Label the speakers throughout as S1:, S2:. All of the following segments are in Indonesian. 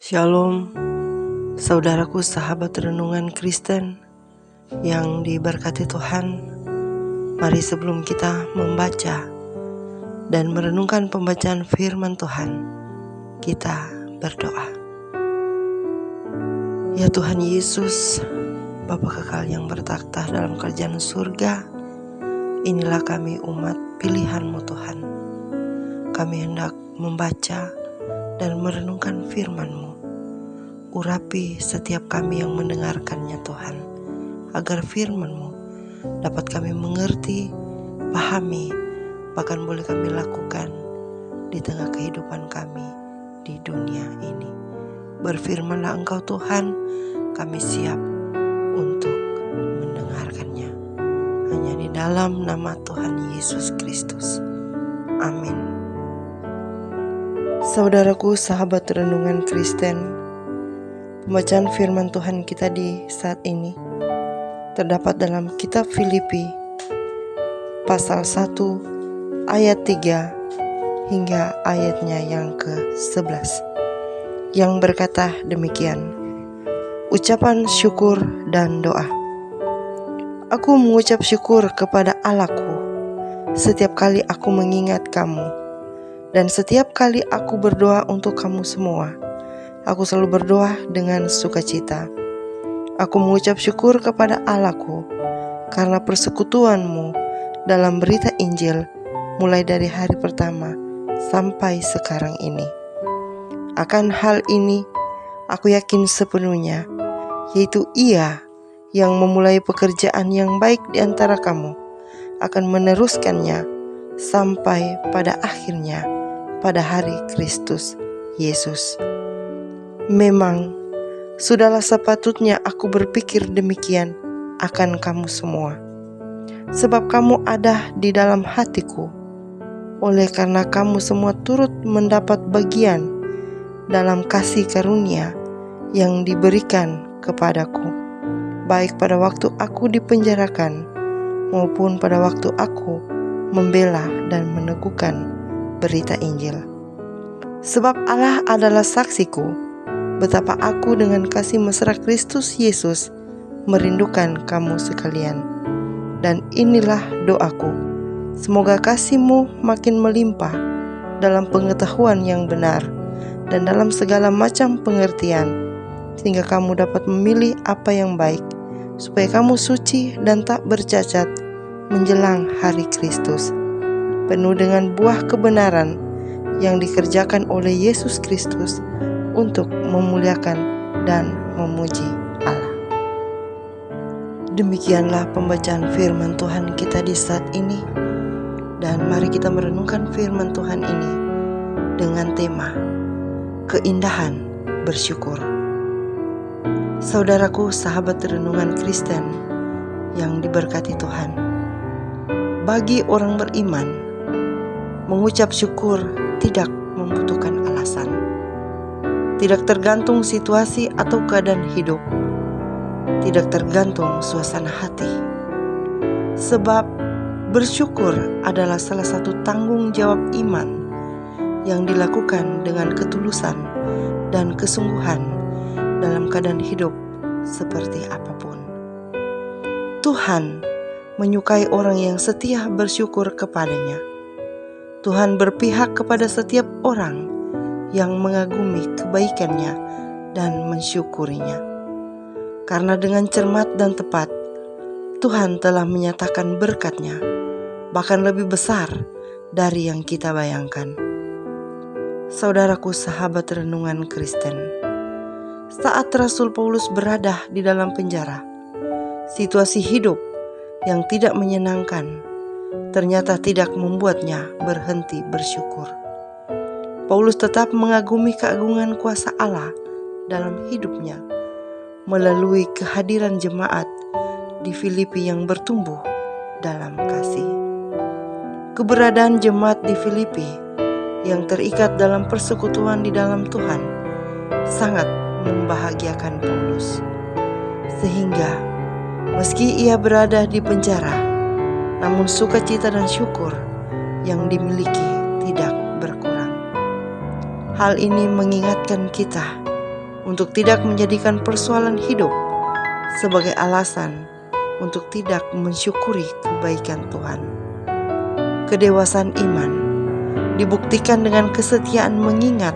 S1: Shalom, saudaraku sahabat renungan Kristen yang diberkati Tuhan. Mari sebelum kita membaca dan merenungkan pembacaan firman Tuhan, kita berdoa. Ya Tuhan Yesus, Bapa kekal yang bertakhta dalam kerajaan surga, inilah kami umat pilihan-Mu Tuhan. Kami hendak membaca dan merenungkan firman-Mu. Urapi setiap kami yang mendengarkannya Tuhan, agar firman-Mu dapat kami mengerti, pahami, bahkan boleh kami lakukan di tengah kehidupan kami di dunia ini. Berfirmanlah Engkau Tuhan, kami siap untuk mendengarkannya. Hanya di dalam nama Tuhan Yesus Kristus. Amin. Saudaraku sahabat renungan Kristen, pembacaan firman Tuhan kita di saat ini terdapat dalam kitab Filipi pasal 1 ayat 3 hingga ayatnya yang ke-11 yang berkata demikian. Ucapan syukur dan doa. Aku mengucap syukur kepada Allahku setiap kali aku mengingat kamu, dan setiap kali aku berdoa untuk kamu semua. Aku selalu berdoa dengan sukacita. Aku mengucap syukur kepada Allahku karena persekutuanmu dalam berita Injil mulai dari hari pertama sampai sekarang ini. Akan hal ini aku yakin sepenuhnya, yaitu Ia yang memulai pekerjaan yang baik di antara kamu akan meneruskannya sampai pada akhirnya pada hari Kristus Yesus. Memang sudahlah sepatutnya aku berpikir demikian akan kamu semua, sebab kamu ada di dalam hatiku, oleh karena kamu semua turut mendapat bagian dalam kasih karunia yang diberikan kepadaku, baik pada waktu aku dipenjarakan maupun pada waktu aku membela dan meneguhkan berita Injil. Sebab Allah adalah saksiku betapa aku dengan kasih mesra Kristus Yesus merindukan kamu sekalian. Dan inilah doaku, semoga kasih-Mu makin melimpah dalam pengetahuan yang benar dan dalam segala macam pengertian, sehingga kamu dapat memilih apa yang baik, supaya kamu suci dan tak bercacat menjelang hari Kristus, penuh dengan buah kebenaran yang dikerjakan oleh Yesus Kristus untuk memuliakan dan memuji Allah. Demikianlah pembacaan firman Tuhan kita di saat ini, dan mari kita merenungkan firman Tuhan ini dengan tema keindahan bersyukur. Saudaraku sahabat renungan Kristen yang diberkati Tuhan, bagi orang beriman, mengucap syukur tidak membutuhkan alasan. Tidak tergantung situasi atau keadaan hidup, tidak tergantung suasana hati. Sebab bersyukur adalah salah satu tanggung jawab iman yang dilakukan dengan ketulusan dan kesungguhan dalam keadaan hidup seperti apapun. Tuhan menyukai orang yang setia bersyukur kepadanya. Tuhan berpihak kepada setiap orang yang mengagumi kebaikannya dan mensyukurinya. Karena dengan cermat dan tepat, Tuhan telah menyatakan berkat-Nya, bahkan lebih besar dari yang kita bayangkan. Saudaraku sahabat renungan Kristen, saat Rasul Paulus berada di dalam penjara, situasi hidup yang tidak menyenangkan ternyata tidak membuatnya berhenti bersyukur. Paulus tetap mengagumi keagungan kuasa Allah dalam hidupnya melalui kehadiran jemaat di Filipi yang bertumbuh dalam kasih. Keberadaan jemaat di Filipi yang terikat dalam persekutuan di dalam Tuhan sangat membahagiakan Paulus, sehingga meski ia berada di penjara, namun sukacita dan syukur yang dimiliki tidak berkurang. Hal ini mengingatkan kita untuk tidak menjadikan persoalan hidup sebagai alasan untuk tidak mensyukuri kebaikan Tuhan. Kedewasaan iman dibuktikan dengan kesetiaan mengingat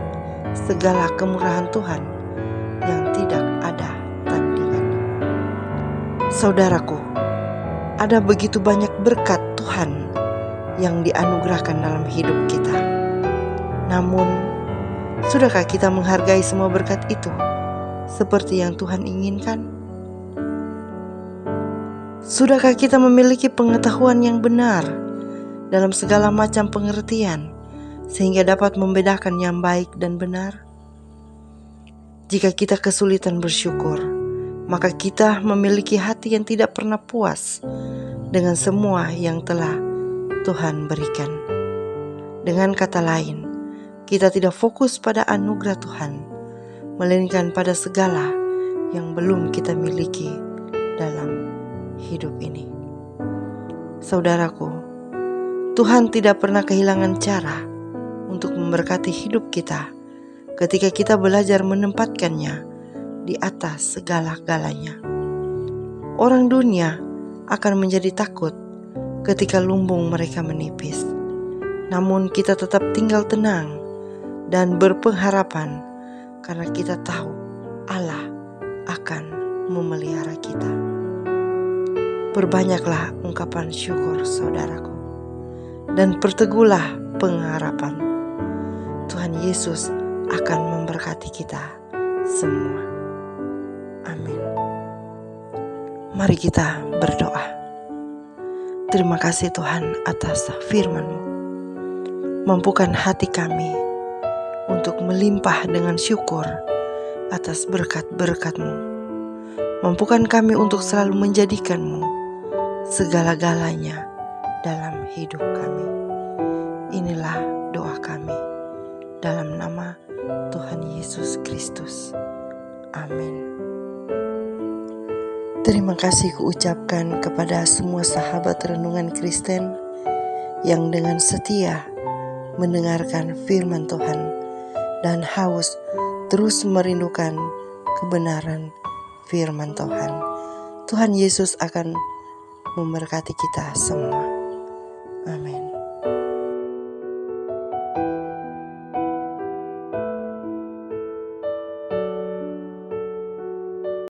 S1: segala kemurahan Tuhan yang tidak ada tandingannya. Saudaraku, ada begitu banyak berkat Tuhan yang dianugerahkan dalam hidup kita. Namun, sudahkah kita menghargai semua berkat itu seperti yang Tuhan inginkan? Sudahkah kita memiliki pengetahuan yang benar dalam segala macam pengertian sehingga dapat membedakan yang baik dan benar? Jika kita kesulitan bersyukur, maka kita memiliki hati yang tidak pernah puas dengan semua yang telah Tuhan berikan. Dengan kata lain, kita tidak fokus pada anugerah Tuhan, melainkan pada segala yang belum kita miliki dalam hidup ini. Saudaraku, Tuhan tidak pernah kehilangan cara untuk memberkati hidup kita ketika kita belajar menempatkannya di atas segala-galanya. Orang dunia akan menjadi takut ketika lumbung mereka menipis. Namun kita tetap tinggal tenang dan berpengharapan karena kita tahu Allah akan memelihara kita. Perbanyaklah ungkapan syukur, saudaraku, dan perteguhlah pengharapan. Tuhan Yesus akan memberkati kita semua. Amin. Mari kita berdoa. Terima kasih Tuhan atas firman-Mu. Mampukan hati kami untuk melimpah dengan syukur atas berkat-berkat-Mu. Mampukan kami untuk selalu menjadikan-Mu segala-galanya dalam hidup kami. Inilah doa kami dalam nama Tuhan Yesus Kristus. Amin. Terima kasih kuucapkan kepada semua sahabat renungan Kristen yang dengan setia mendengarkan firman Tuhan dan haus terus merindukan kebenaran firman Tuhan. Tuhan Yesus akan memberkati kita semua. Amin.